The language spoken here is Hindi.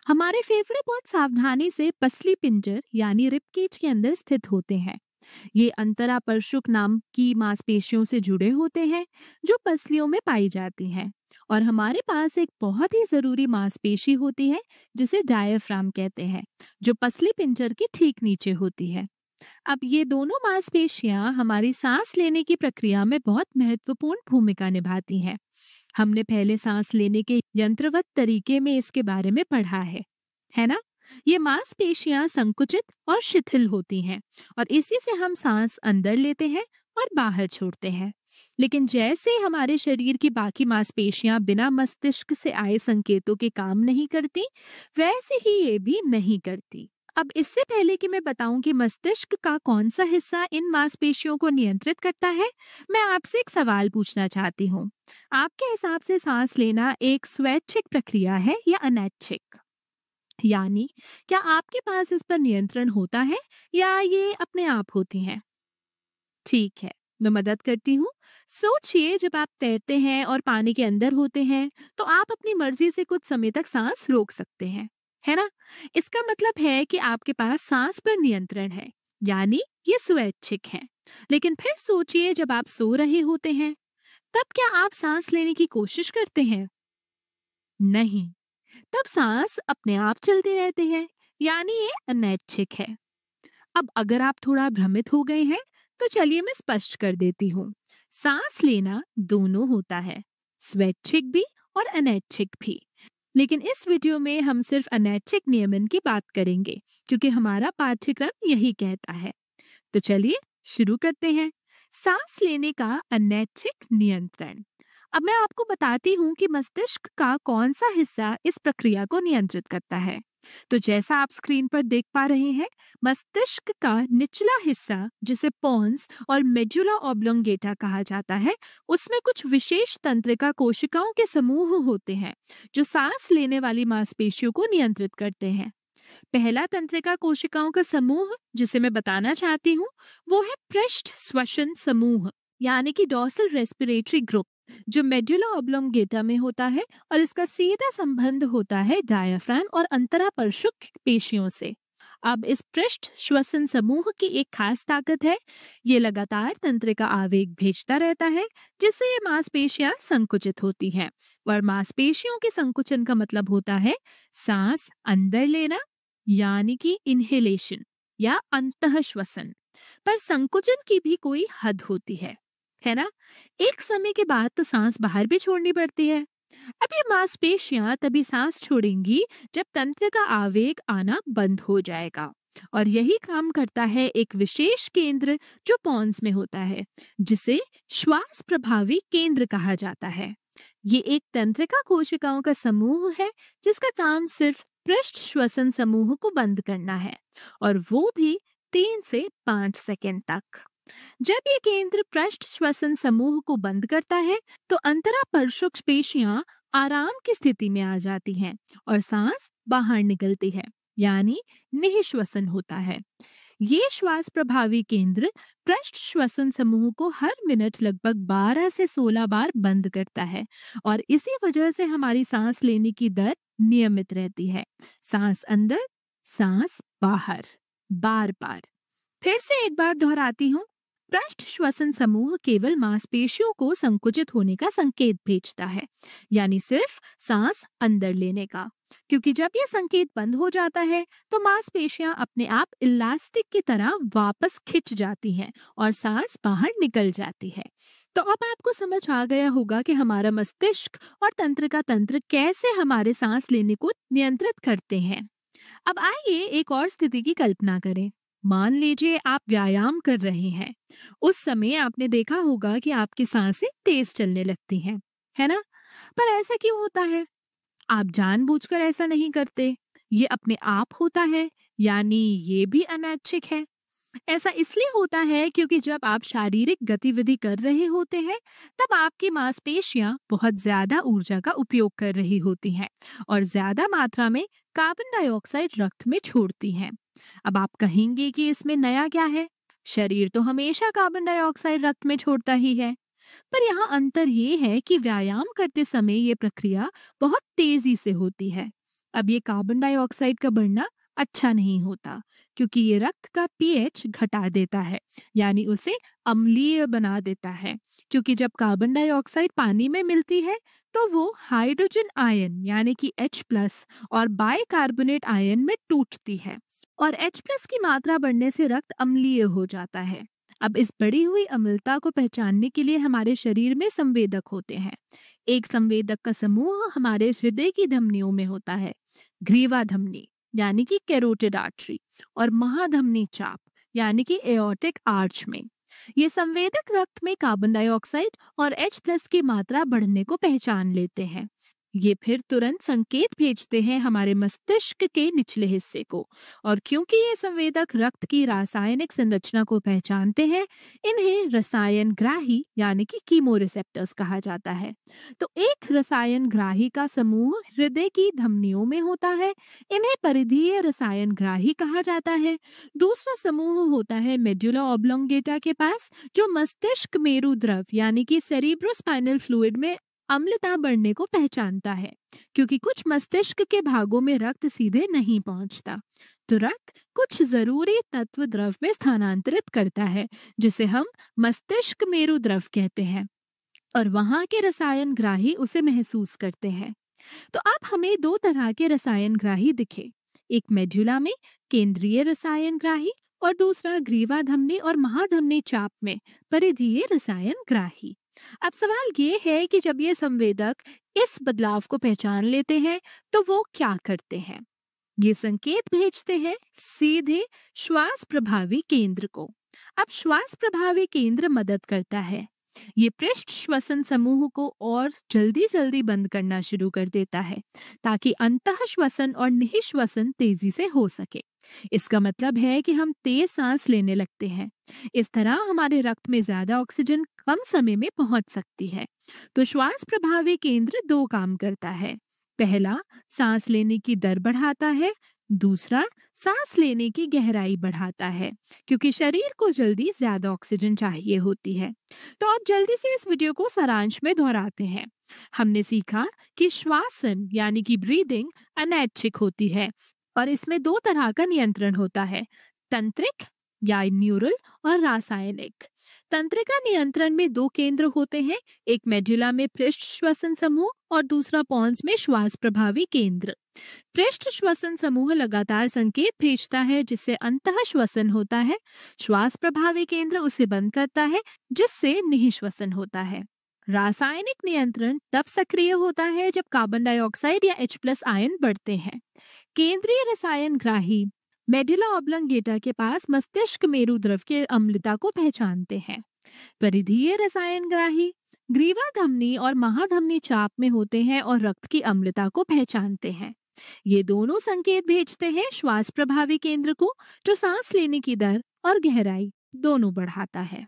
हमारे फेफड़े बहुत सावधानी से पसली पिंजर यानी रिब केज के अंदर स्थित होते हैं। ये अंतरापरशुक नाम की मांसपेशियों से जुड़े होते हैं जो पसलियों में पाई जाती हैं। और हमारे पास एक बहुत ही जरूरी मांसपेशी होती है जिसे डायफ्राम कहते हैं, जो पसली पिंजर के ठीक नीचे होती है। अब ये दोनों मांसपेशियां हमारी सांस लेने की प्रक्रिया में बहुत महत्वपूर्ण भूमिका निभाती हैं। हमने पहले सांस लेने के यंत्रवत तरीके में इसके बारे में पढ़ा है ना? ये मांसपेशियां संकुचित और शिथिल होती हैं और इसी से हम सांस अंदर लेते हैं और बाहर छोड़ते हैं। लेकिन जैसे हमारे शरीर की बाकी मांसपेशियां बिना मस्तिष्क से आए संकेतों के काम नहीं करती, वैसे ही ये भी नहीं करती। अब इससे पहले कि मैं बताऊं कि मस्तिष्क का कौन सा हिस्सा इन मांसपेशियों को नियंत्रित करता है, मैं आपसे एक सवाल पूछना चाहती हूँ। आपके हिसाब से सांस लेना एक स्वैच्छिक प्रक्रिया है या अनैच्छिक? यानी क्या आपके पास इस पर नियंत्रण होता है या ये अपने आप होती हैं? ठीक है, मैं मदद करती हूँ। सोचिए, जब आप तैरते हैं और पानी के अंदर होते हैं, तो आप अपनी मर्जी से कुछ समय तक सांस रोक सकते हैं, है ना? इसका मतलब है कि आपके पास सांस पर नियंत्रण है, यानी ये स्वैच्छिक है। लेकिन फिर सोचिए, जब आप सो रहे होते हैं, तब क्या आप सांस लेने की कोशिश करते हैं? नहीं, तब सांस अपने आप चलती रहती है, यानी ये अनैच्छिक है। अब अगर आप थोड़ा भ्रमित हो गए हैं, तो चलिए मैं स्पष्ट कर देती हूँ। सांस लेना दोनों होता है, स्वैच्छिक भी और अनैच्छिक भी। लेकिन इस वीडियो में हम सिर्फ अनैच्छिक नियमन की बात करेंगे, क्योंकि हमारा पाठ्यक्रम यही कहता है। तो चलिए शुरू करते हैं। सांस लेने का अनैच्छिक नियंत्रण। अब मैं आपको बताती हूँ कि मस्तिष्क का कौन सा हिस्सा इस प्रक्रिया को नियंत्रित करता है। तो जैसा आप स्क्रीन पर देख पा रहे हैं, मस्तिष्क का निचला हिस्सा, जिसे पोन्स और मेडुला ऑब्लोंगेटा कहा जाता है, उसमें कुछ विशेष तंत्रिका कोशिकाओं के समूह होते हैं जो सांस लेने वाली मांसपेशियों को नियंत्रित करते हैं। पहला तंत्रिका कोशिकाओं का समूह जिसे मैं बताना चाहती हूँ, वो है पृष्ठ श्वसन समूह, यानी कि डॉर्सल रेस्पिरेटरी ग्रुप, जो मेडुला ऑब्लोंगेटा में होता है और इसका सीधा संबंध होता है डायाफ्राम और अंतरापरशुक पेशियों से। अब इस पृष्ठ श्वसन समूह की एक खास ताकत है, ये लगातार तंत्रिका आवेग भेजता रहता है, जिससे ये मांसपेशियां संकुचित होती हैं। और मांसपेशियों के संकुचन का मतलब होता है सांस अंदर लेना, यानी कि इनहेलेशन या अंतः श्वसन। पर संकुचन की भी कोई हद होती है ना? एक समय के बाद तो सांस बाहर भी छोड़नी पड़ती है। अब ये मांसपेशियां तभी सांस छोड़ेंगी जब तंत्र का आवेग आना बंद हो जाएगा। और यही काम करता है एक विशेष केंद्र जो पॉन्स में होता है, जिसे श्वास प्रभावी केंद्र कहा जाता है। ये एक तंत्रिका कोशिकाओं का समूह है जिसका काम सिर्फ पृष्ठ श्वसन समूह को बंद करना है, और वो भी 3 से 5 सेकंड तक। जब ये केंद्र पृष्ठ श्वसन समूह को बंद करता है, तो अंतरापरशुक पेशियां आराम की स्थिति में आ जाती हैं और सांस बाहर निकलती है, यानी निःश्वसन होता है। ये श्वास प्रभावी केंद्र पृष्ठ श्वसन समूह को हर मिनट लगभग 12 से 16 बार बंद करता है, और इसी वजह से हमारी सांस लेने की दर नियमित रहती है। सांस अंदर, सांस बाहर, बार बार। फिर से एक बार दोहराती हूँ। पृष्ठ श्वसन समूह केवल मांसपेशियों को संकुचित होने का संकेत भेजता है, यानी सिर्फ सांस अंदर लेने का। क्योंकि जब यह संकेत बंद हो जाता है, तो मांसपेशियां अपने आप इलास्टिक की तरह वापस खिंच जाती हैं और सांस बाहर निकल जाती है। तो अब आपको समझ आ गया होगा कि हमारा मस्तिष्क और तंत्रिका तंत्र कैसे हमारे सांस लेने को नियंत्रित करते हैं। अब आइए एक और स्थिति की कल्पना करें। मान लीजिए आप व्यायाम कर रहे हैं। उस समय आपने देखा होगा कि आपकी सांसें तेज चलने लगती हैं, है ना? पर ऐसा क्यों होता है? आप जानबूझकर ऐसा नहीं करते, ये अपने आप होता है, यानी ये भी अनैच्छिक है। ऐसा इसलिए होता है क्योंकि जब आप शारीरिक गतिविधि कर रहे होते हैं, तब आपकी मांसपेशियां बहुत ज्यादा ऊर्जा का उपयोग कर रही होती हैं और ज्यादा मात्रा में कार्बन डाइऑक्साइड रक्त में छोड़ती हैं। अब आप कहेंगे कि इसमें नया क्या है? शरीर तो हमेशा कार्बन डाइऑक्साइड रक्त में छोड़ता ही है। पर यहाँ अंतर ये है कि व्यायाम करते समय ये प्रक्रिया बहुत तेजी से होती है। अब ये कार्बन डाइऑक्साइड का बढ़ना अच्छा नहीं होता, क्योंकि ये रक्त का पीएच घटा देता है, यानी उसे अम्लीय बना देता है। क्योंकि जब कार्बन डाइऑक्साइड पानी में मिलती है तो वो हाइड्रोजन आयन यानी कि H+ और बाइकार्बोनेट आयन में टूटती है, और H+ की मात्रा बढ़ने से रक्त अम्लीय हो जाता है। अब इस बढ़ी हुई अम्लता को पहचानने के लिए हमारे शरीर में संवेदक होते हैं। एक संवेदक का समूह हमारे हृदय की धमनियों में होता है, ग्रीवा धमनी यानी कि कैरोटिड आर्टरी, और महाधमनी चाप यानी कि एओर्टिक आर्च में। ये संवेदक रक्त में कार्बन डाइऑक्साइड और H+ की मात्रा बढ़ने को पहचान लेते हैं। ये फिर तुरंत संकेत भेजते हैं हमारे मस्तिष्क के निचले हिस्से को, और क्योंकि ये संवेदक रक्त की रासायनिक संरचना को पहचानते हैं, इन्हें रसायन ग्राही यानी कि कीमोरिसेप्टर्स कहा जाता है। तो एक रसायन ग्राही का समूह हृदय की धमनियों में होता है, इन्हें परिधीय रसायन ग्राही कहा जाता है। दूसरा समूह होता है मेडुला ऑब्लोंगेटा के पास, जो मस्तिष्क मेरु द्रव यानी कि सेरिब्रोस्पाइनल फ्लूइड में अम्लता बढ़ने को पहचानता है, क्योंकि कुछ मस्तिष्क के भागों में रक्त सीधे नहीं पहुंचता। तो रक्त कुछ जरूरी तत्व द्रव में स्थानांतरित करता है, जिसे हम मस्तिष्क मेरु द्रव कहते हैं, और वहां के रसायन ग्राही उसे महसूस करते हैं। तो अब हमें दो तरह के रसायन ग्राही दिखे, एक मेडुला में केंद्रीय रसायन ग्राही, और दूसरा ग्रीवा धमनी और महाधमनी चाप में परिधीय रसायन ग्राही। अब सवाल ये है कि जब ये संवेदक इस बदलाव को पहचान लेते हैं तो वो क्या करते हैं? ये संकेत भेजते हैं सीधे श्वास प्रभावी केंद्र को। अब श्वास प्रभावी केंद्र मदद करता है, ये पृष्ठ श्वसन समूह को और जल्दी जल्दी बंद करना शुरू कर देता है, ताकि अंतः श्वसन और निःश्वसन तेजी से हो सके। इसका मतलब है कि हम तेज सांस लेने लगते हैं। इस तरह हमारे रक्त में ज्यादा ऑक्सीजन कम समय में पहुंच सकती है। तो श्वास प्रभावी केंद्र दो काम करता है। पहला, सांस लेने की दर बढ़ाता है। दूसरा, सांस लेने की गहराई बढ़ाता है, क्योंकि शरीर को जल्दी ज्यादा ऑक्सीजन चाहिए होती है। तो अब जल्दी से इस वीडियो को सारांश में दोहराते हैं। हमने सीखा कि श्वासन यानी कि ब्रीदिंग अनैच्छिक होती है, और इसमें दो तरह का नियंत्रण होता है, तंत्रिक या न्यूरल और रासायनिक। तंत्रिका नियंत्रण में दो केंद्र होते हैं, एक मेडुला में पृष्ठ श्वसन समूह और दूसरा पॉन्स में श्वास प्रभावी केंद्र। पृष्ठ श्वसन समूह लगातार संकेत भेजता है, जिससे अंतः श्वसन होता है। श्वास प्रभावी केंद्र उसे बंद करता है, जिससे निःश्वसन होता है। रासायनिक नियंत्रण तब सक्रिय होता है जब कार्बन डाइऑक्साइड या H+ आयन बढ़ते हैं। केंद्रीय रसायन ग्राही मेडुला ऑब्लोंगेटा के पास मस्तिष्क मेरु द्रव के अम्लता को पहचानते हैं। परिधीय रसायन ग्राही ग्रीवा धमनी और महाधमनी चाप में होते हैं और रक्त की अम्लता को पहचानते हैं। ये दोनों संकेत भेजते हैं श्वास प्रभावी केंद्र को, जो सांस लेने की दर और गहराई दोनों बढ़ाता है।